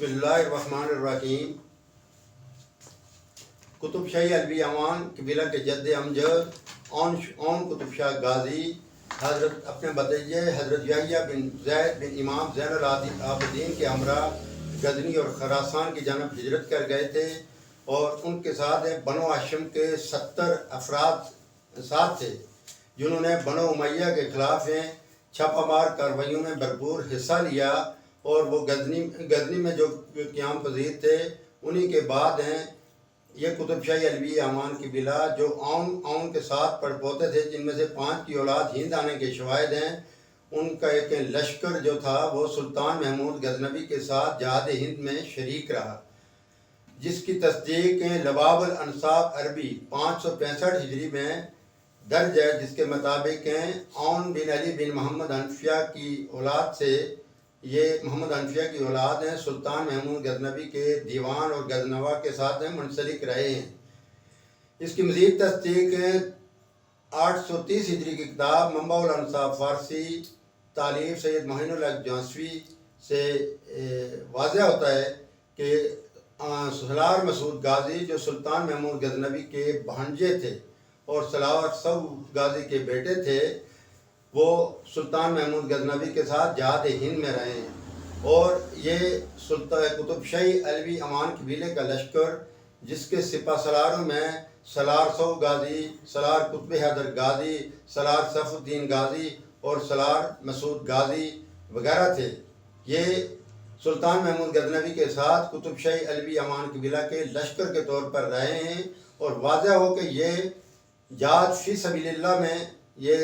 بسم اللہ الرحمن الرحیم۔ قطب شاہی علوی امان قبیلہ کے جد امجد اون قطب شاہ غازی حضرت اپنے بھتیجے حضرت یحییٰ بن زید بن امام زین العابدین کے ہمراہ غزنی اور خراسان کی جانب ہجرت کر گئے تھے، اور ان کے ساتھ بنو ہاشم کے 70 افراد ساتھ تھے، جنہوں نے بنو امیہ کے خلاف چھاپہ مار کارروائیوں میں بھرپور حصہ لیا، اور وہ غزنی میں جو قیام پذیر تھے انہی کے بعد یہ قطب شاہی علوی امان قبیلہ جو اون کے ساتھ پڑ پوتے تھے، جن میں سے 5 کی اولاد ہند آنے کے شواہد ہیں۔ ان کا ایک لشکر جو تھا وہ سلطان محمود غزنوی کے ساتھ جہاد ہند میں شریک رہا، جس کی تصدیق لباب الانصاب عربی 565 ہجری میں درج ہے، جس کے مطابق اون بن علی بن محمد حنفیہ کی اولاد سے یہ محمد حنفیہ کی اولاد ہیں، سلطان محمود غزنوی کے دیوان اور غزنوا کے ساتھ منسلک رہے ہیں۔ اس کی مزید تصدیق 830 ہجری کی کتاب منبع الانصاب فارسی تالیف سید معین الحق جونسوی سے واضح ہوتا ہے کہ سالار مسعود غازی جو سلطان محمود غزنوی کے بھانجے تھے اور سالار سو غازی کے بیٹے تھے، وہ سلطان محمود غزنوی کے ساتھ جہاد ہند میں رہے ہیں، اور یہ سلطان قطب شاہی علوی امان قبیلے کا لشکر، جس کے سپہ سالاروں میں سالار سو غازی، سالار قطب حیدر غازی، سالار سیف الدین غازی اور سالار مسعود غازی وغیرہ تھے، یہ سلطان محمود غزنوی کے ساتھ قطب شاہی علوی امان قبیلہ کے لشکر کے طور پر رہے ہیں۔ اور واضح ہو کہ یہ جہاد فی سبیل اللہ میں یہ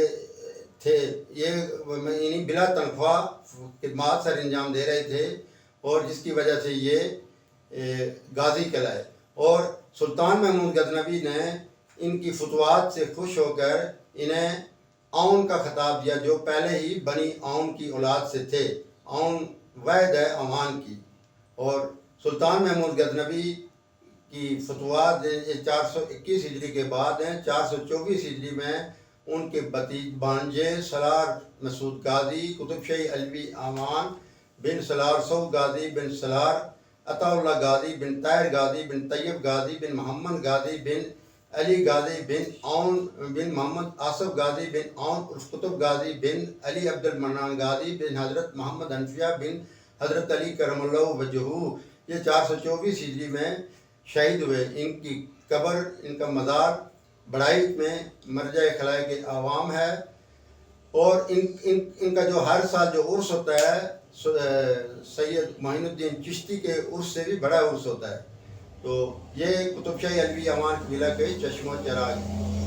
تھے، یہ بلا تنخواہ خدمات سر انجام دے رہے تھے، اور جس کی وجہ سے یہ غازی کہلائے۔ اور سلطان محمود غزنوی نے ان کی فتوحات سے خوش ہو کر انہیں اون کا خطاب دیا، جو پہلے ہی بنی اون کی اولاد سے تھے۔ اون وحد ہے امان کی، اور سلطان محمود غزنوی کی فتوحات 421 ہجری کے بعد 424 ہجری میں ان کے بھانجے سالار مسعود غازی قطب شاہی علوی امان بن سالار سو غازی بن سالار عطا اللہ غازی بن طاہر غازی بن طیب غازی بن محمد غازی بن علی غازی بن اون بن محمد آصف غازی بن اون عرف قطب غازی بن علی عبد المنان غازی بن حضرت محمد حنفیہ بن حضرت علی کرم اللہ وجہہ یہ 424 ہجری میں شہید ہوئے۔ ان کی قبر، ان کا مزار بڑائی میں مرجع خلائق عوام ہے، اور ان کا جو ہر سال جو عرس ہوتا ہے سید معین الدین چشتی کے عرس سے بھی بڑا عرس ہوتا ہے۔ تو یہ قطب شاہی علوی امان قبیلہ کے چشم و چراغ ہیں۔